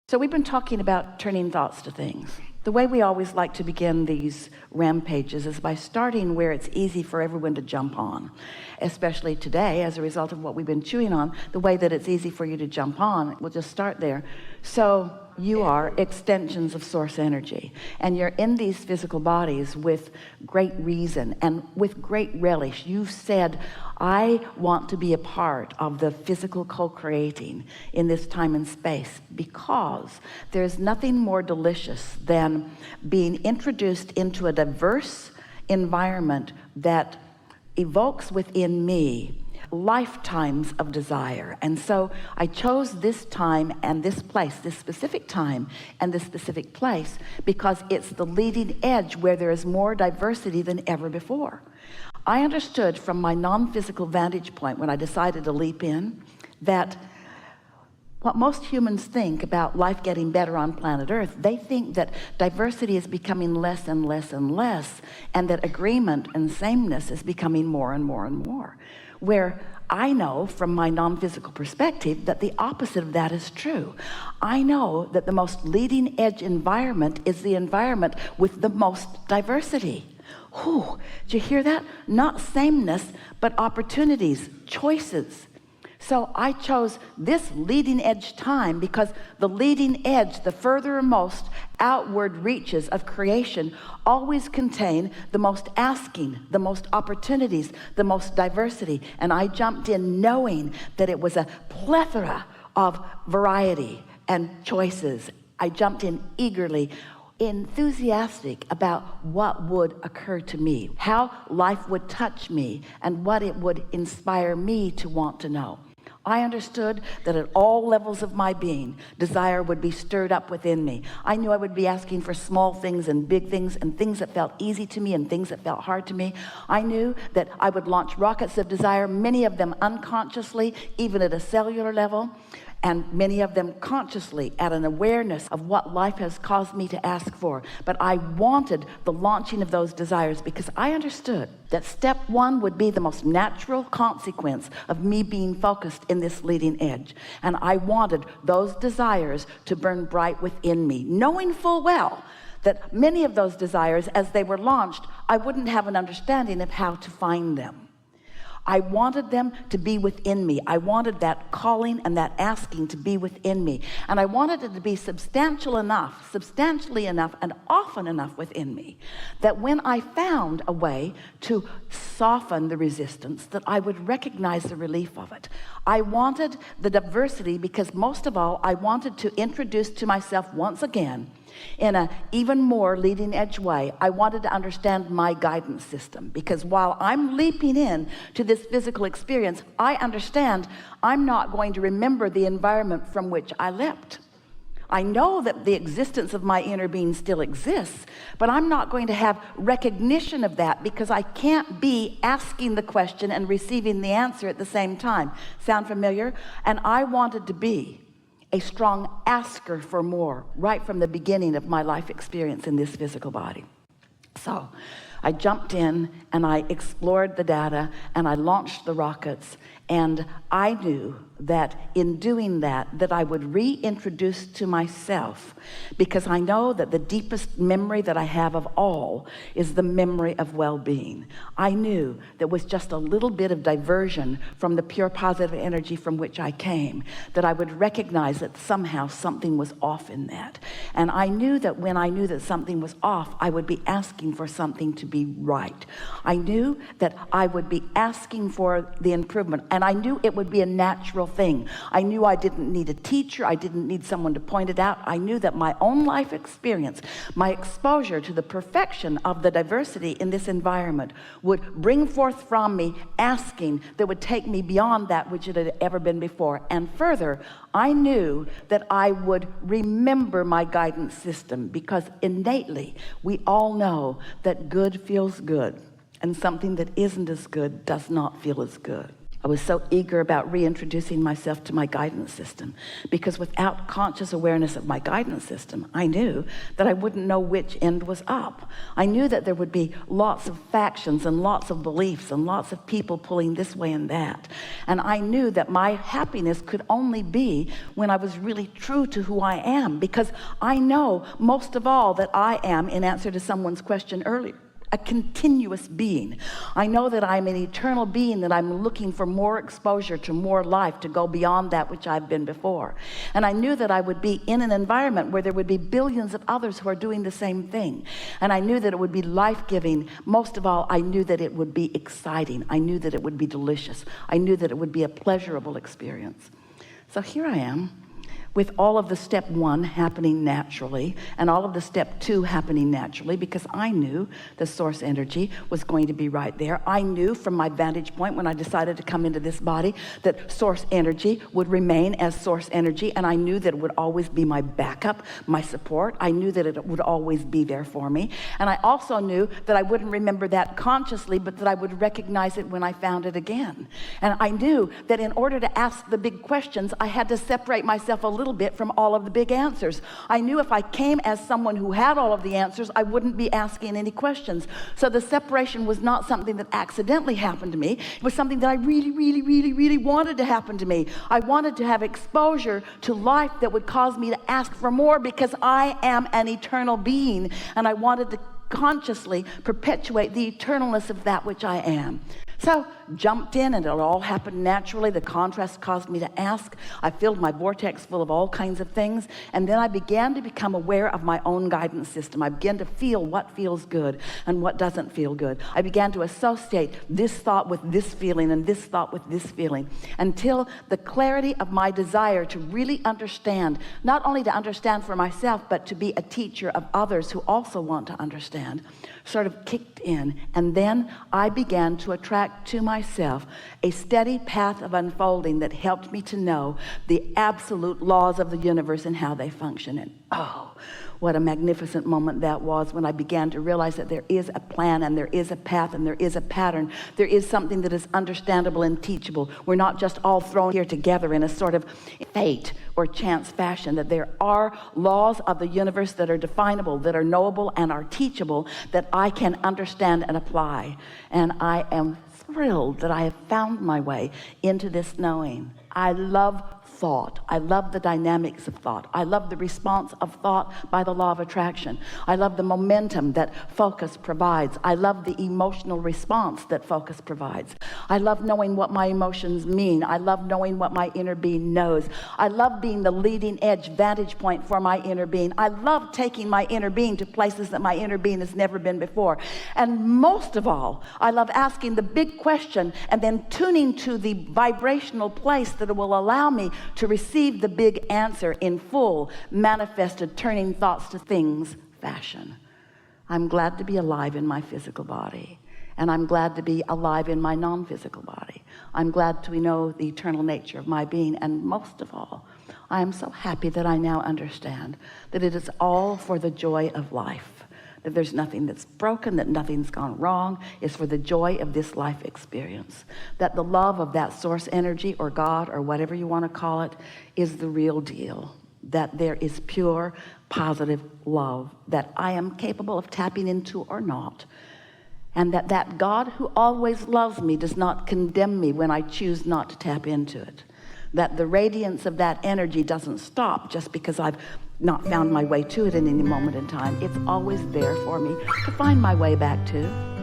So we've been talking about turning thoughts to things. The way we always like to begin these rampages is by starting where it's easy for everyone to jump on, especially today as a result of what we've been chewing on. The way that it's easy for you to jump on, we'll just start there. So you are extensions of source energy, and you're in these physical bodies with great reason and with great relish. You've said, I want to be a part of the physical co-creating in this time and space, because there's nothing more delicious than being introduced into a diverse environment that evokes within me lifetimes of desire. And so I chose this time and this place, this specific time and this specific place, because it's the leading edge where there is more diversity than ever before. I understood from my non-physical vantage point when I decided to leap in that what most humans think about life getting better on planet Earth, they think that diversity is becoming less and less and less, and that agreement and sameness is becoming more and more and more. Where I know from my non-physical perspective that the opposite of that is true. I know that the most leading edge environment is the environment with the most diversity. Whew, did you hear that? Not sameness, but opportunities, choices. So I chose this leading edge time because the leading edge, the furthermost outward reaches of creation, always contain the most asking, the most opportunities, the most diversity. And I jumped in knowing that it was a plethora of variety and choices. I jumped in eagerly, enthusiastic about what would occur to me, how life would touch me, and what it would inspire me to want to know. I understood that at all levels of my being, desire would be stirred up within me. I knew I would be asking for small things and big things, and things that felt easy to me and things that felt hard to me. I knew that I would launch rockets of desire, many of them unconsciously, even at a cellular level, and many of them consciously at an awareness of what life has caused me to ask for. But I wanted the launching of those desires because I understood that step one would be the most natural consequence of me being focused in this leading edge. And I wanted those desires to burn bright within me, knowing full well that many of those desires, as they were launched, I wouldn't have an understanding of how to find them. I wanted them to be within me. I wanted that calling and that asking to be within me. And I wanted it to be substantially enough, and often enough within me that when I found a way to soften the resistance, that I would recognize the relief of it. I wanted the diversity because most of all, I wanted to introduce to myself once again, in an even more leading edge way, I wanted to understand my guidance system, because while I'm leaping in to this physical experience, I understand I'm not going to remember the environment from which I leapt. I know that the existence of my inner being still exists, but I'm not going to have recognition of that because I can't be asking the question and receiving the answer at the same time. Sound familiar? And I wanted to be a strong asker for more right from the beginning of my life experience in this physical body. So I jumped in and I explored the data and I launched the rockets, and I knew that in doing that I would reintroduce to myself, because I know that the deepest memory that I have of all is the memory of well-being. I knew that with just a little bit of diversion from the pure positive energy from which I came, that I would recognize that somehow something was off in that. And I knew that when I knew that something was off, I would be asking for something to be right. I knew that I would be asking for the improvement, and I knew it would be a natural thing. I knew I didn't need a teacher. I didn't need someone to point it out. I knew that my own life experience, my exposure to the perfection of the diversity in this environment would bring forth from me asking that would take me beyond that which it had ever been before. And further, I knew that I would remember my guidance system, because innately we all know that good feels good, and something that isn't as good does not feel as good. I was so eager about reintroducing myself to my guidance system, because without conscious awareness of my guidance system, I knew that I wouldn't know which end was up. I knew that there would be lots of factions and lots of beliefs and lots of people pulling this way and that. And I knew that my happiness could only be when I was really true to who I am, because I know most of all that I am, in answer to someone's question earlier, a continuous being. I know that I'm an eternal being, that I'm looking for more exposure to more life, to go beyond that which I've been before. And I knew that I would be in an environment where there would be billions of others who are doing the same thing. And I knew that it would be life-giving. Most of all, I knew that it would be exciting. I knew that it would be delicious. I knew that it would be a pleasurable experience. So here I am, with all of the step 1 happening naturally and all of the step 2 happening naturally, because I knew the source energy was going to be right there. I knew from my vantage point when I decided to come into this body that source energy would remain as source energy, and I knew that it would always be my backup, my support. I knew that it would always be there for me. And I also knew that I wouldn't remember that consciously, but that I would recognize it when I found it again. And I knew that in order to ask the big questions, I had to separate myself a little bit from all of the big answers. I knew if I came as someone who had all of the answers, I wouldn't be asking any questions. So the separation was not something that accidentally happened to me. It was something that I really wanted to happen to me. I wanted to have exposure to life that would cause me to ask for more, because I am an eternal being, and I wanted to consciously perpetuate the eternalness of that which I am. So jumped in, and it all happened naturally. The contrast caused me to ask. I filled my vortex full of all kinds of things, and then I began to become aware of my own guidance system. I began to feel what feels good and what doesn't feel good. I began to associate this thought with this feeling and this thought with this feeling, until the clarity of my desire to really understand, not only to understand for myself, but to be a teacher of others who also want to understand, sort of kicked in. And then I began to attract to myself a steady path of unfolding that helped me to know the absolute laws of the universe and how they function. And oh, what a magnificent moment that was, when I began to realize that there is a plan and there is a path and there is a pattern. There is something that is understandable and teachable. We're not just all thrown here together in a sort of fate or chance fashion, that there are laws of the universe that are definable, that are knowable and are teachable, that I can understand and apply. And I am thrilled that I have found my way into this knowing. I love thought. I love the dynamics of thought. I love the response of thought by the law of attraction. I love the momentum that focus provides. I love the emotional response that focus provides. I love knowing what my emotions mean. I love knowing what my inner being knows. I love being the leading edge vantage point for my inner being. I love taking my inner being to places that my inner being has never been before. And most of all, I love asking the big question and then tuning to the vibrational place that will allow me to receive the big answer in full, manifested, turning thoughts to things fashion. I'm glad to be alive in my physical body, and I'm glad to be alive in my non-physical body. I'm glad to know the eternal nature of my being, and most of all, I am so happy that I now understand that it is all for the joy of life. That there's nothing that's broken, that nothing's gone wrong. It's for the joy of this life experience. That the love of that source energy or God or whatever you want to call it is the real deal. That there is pure, positive love that I am capable of tapping into or not. And that God who always loves me does not condemn me when I choose not to tap into it. That the radiance of that energy doesn't stop just because I've not found my way to it in any moment in time. It's always there for me to find my way back to.